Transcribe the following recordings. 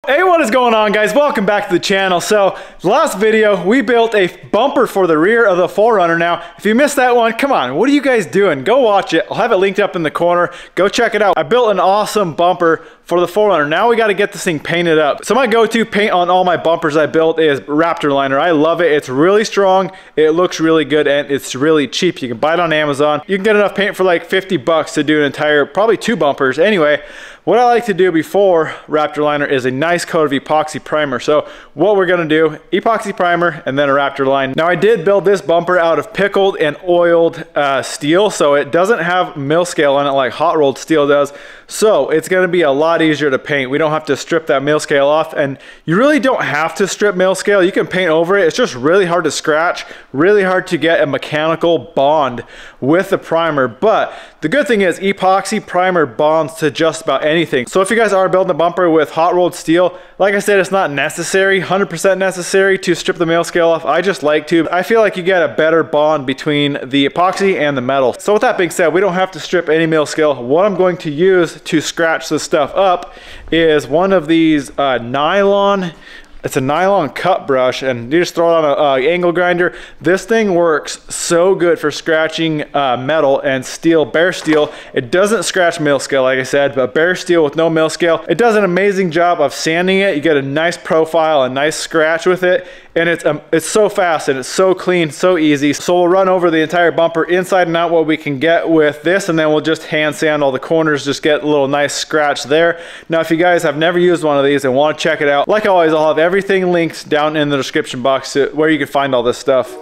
Hey, what is going on, guys? Welcome back to the channel. So last video we built a bumper for the rear of the 4Runner. Now if you missed that one, come on, what are you guys doing? Go watch it. I'll have it linked up in the corner. Go check it out. I built an awesome bumper for the 4Runner. Now we got to get this thing painted up. So my go-to paint on all my bumpers I built is Raptor liner. I love it. It's really strong, it looks really good, and it's really cheap. You can buy it on Amazon. You can get enough paint for like 50 bucks to do an entire, probably 2 bumpers. Anyway, what I like to do before Raptor liner is a nice coat of epoxy primer. So what we're gonna do, epoxy primer and then a Raptor line. Now I did build this bumper out of pickled and oiled steel, so it doesn't have mill scale on it like hot rolled steel does. So it's gonna be a lot easier to paint. We don't have to strip that mill scale off, and you really don't have to strip mill scale. You can paint over it. It's just really hard to scratch, really hard to get a mechanical bond with the primer. But the good thing is epoxy primer bonds to just about anything. So if you guys are building a bumper with hot rolled steel, like I said, it's not necessary, 100% necessary to strip the mill scale off. I just like to. I feel like you get a better bond between the epoxy and the metal. So with that being said, we don't have to strip any mill scale. What I'm going to use to scratch this stuff up is one of these nylon. It's a nylon cut brush, and you just throw it on an angle grinder. This thing works so good for scratching metal and steel, bare steel. It doesn't scratch mill scale, like I said, but bare steel with no mill scale. It does an amazing job of sanding it. You get a nice profile, a nice scratch with it, and it's so fast and it's so clean, so easy. So we'll run over the entire bumper inside and out what we can get with this, and then we'll just hand sand all the corners, just get a little nice scratch there. Now if you guys have never used one of these and want to check it out, like always, I'll have everything linked down in the description box to where you can find all this stuff.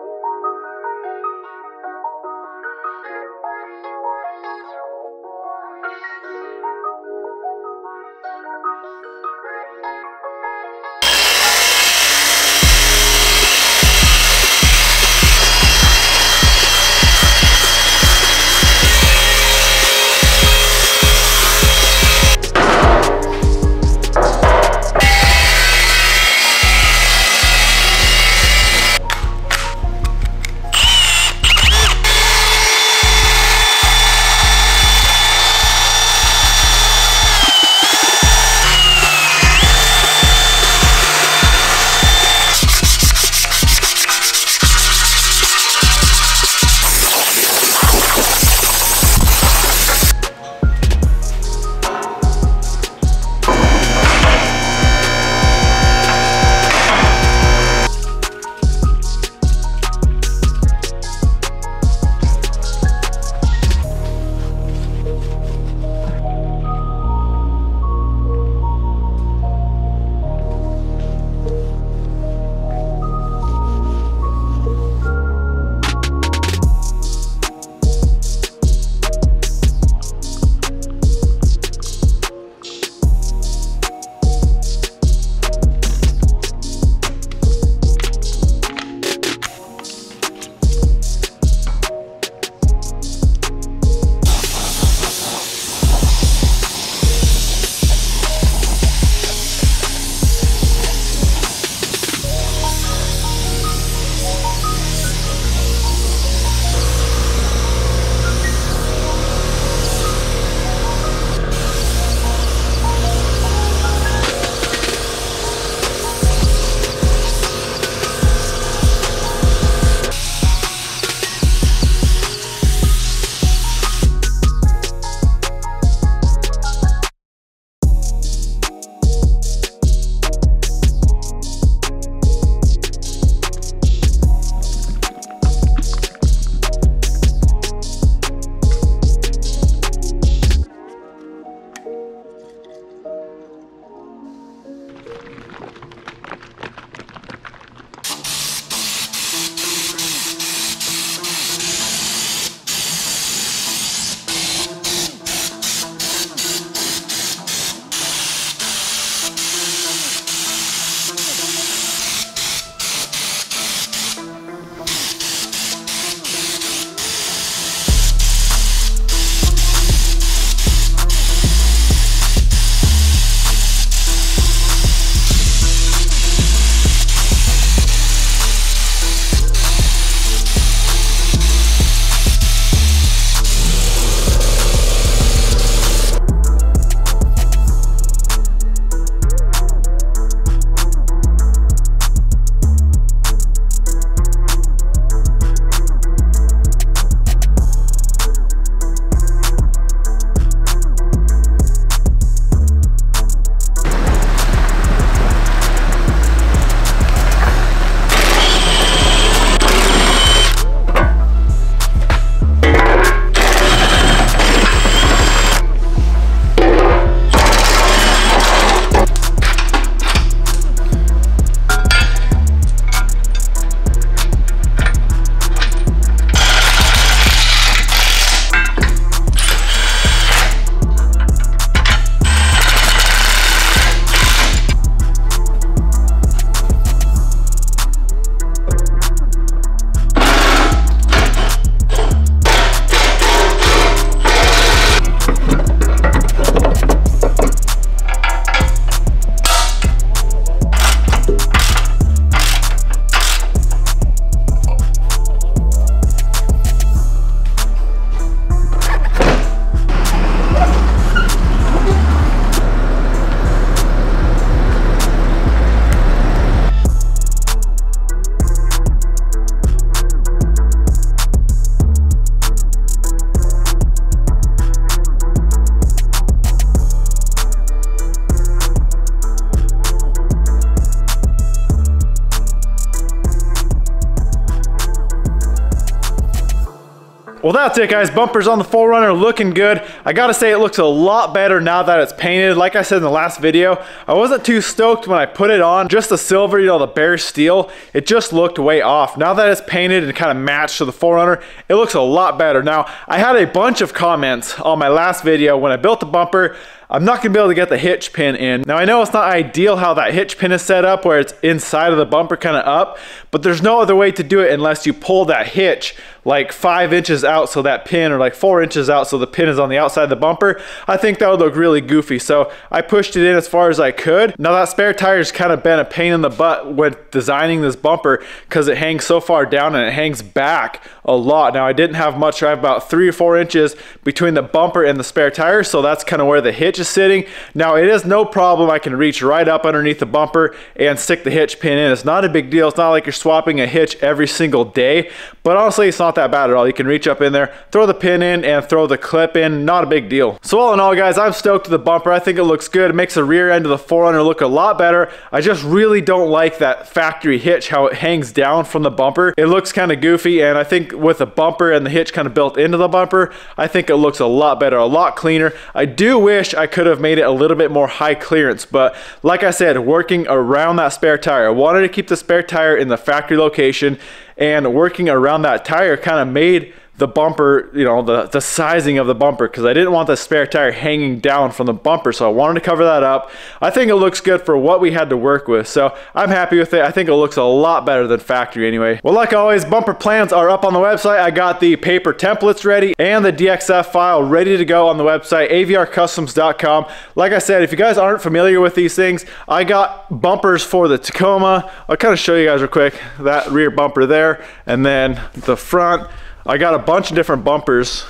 Well, that's it, guys. Bumpers on the 4Runner looking good. I gotta say it looks a lot better now that it's painted. Like I said in the last video, I wasn't too stoked when I put it on. Just the silver, you know, the bare steel, it just looked way off. Now that it's painted and kind of matched to the 4Runner, it looks a lot better. Now, I had a bunch of comments on my last video when I built the bumper. I'm not gonna be able to get the hitch pin in. Now I know it's not ideal how that hitch pin is set up where it's inside of the bumper kind of up, but there's no other way to do it unless you pull that hitch like 5 inches out so that pin, or like 4 inches out so the pin is on the outside of the bumper. I think that would look really goofy, so I pushed it in as far as I could. Now that spare tire's kind of been a pain in the butt when designing this bumper because it hangs so far down and it hangs back a lot. Now I didn't have much, I have about 3 or 4 inches between the bumper and the spare tire, so that's kind of where the hitch is sitting. Now it is no problem, I can reach right up underneath the bumper and stick the hitch pin in. It's not a big deal. It's not like you're swapping a hitch every single day, but honestly it's not that bad at all. You can reach up in there, throw the pin in and throw the clip in, not a big deal. So all in all, guys, I'm stoked with the bumper. I think it looks good. It makes the rear end of the 4Runner look a lot better. I just really don't like that factory hitch, how it hangs down from the bumper. It looks kind of goofy, and I think with the bumper and the hitch kind of built into the bumper, I think it looks a lot better, a lot cleaner. I do wish I could have made it a little bit more high clearance, but like I said, working around that spare tire, I wanted to keep the spare tire in the factory location, and working around that tire kind of made the bumper, you know, the sizing of the bumper, because I didn't want the spare tire hanging down from the bumper, so I wanted to cover that up. I think it looks good for what we had to work with, so I'm happy with it. I think it looks a lot better than factory anyway. Well, like always, bumper plans are up on the website. I got the paper templates ready and the DXF file ready to go on the website, avrcustoms.com. Like I said, if you guys aren't familiar with these things, I got bumpers for the Tacoma. I'll kind of show you guys real quick, that rear bumper there, and then the front. I got a bunch of different bumpers.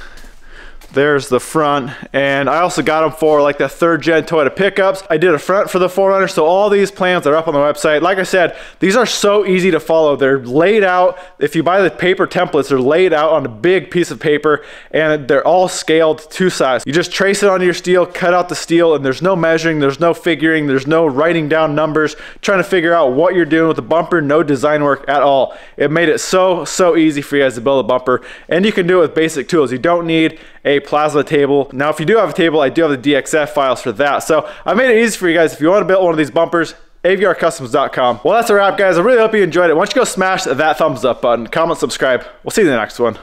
There's the front, and I also got them for like the 3rd gen Toyota pickups. I did a front for the 4Runner, so all these plans are up on the website. Like I said, these are so easy to follow. They're laid out. If you buy the paper templates, they're laid out on a big piece of paper, and they're all scaled to size. You just trace it onto your steel, cut out the steel, and there's no measuring, there's no figuring, there's no writing down numbers, trying to figure out what you're doing with the bumper. No design work at all. It made it so easy for you guys to build a bumper, and you can do it with basic tools. You don't need a plasma table. Now, if you do have a table, I do have the DXF files for that. So I made it easy for you guys. If you want to build one of these bumpers, avrcustoms.com. Well, that's a wrap, guys. I really hope you enjoyed it. Why don't you go smash that thumbs up button, comment, subscribe. We'll see you in the next one.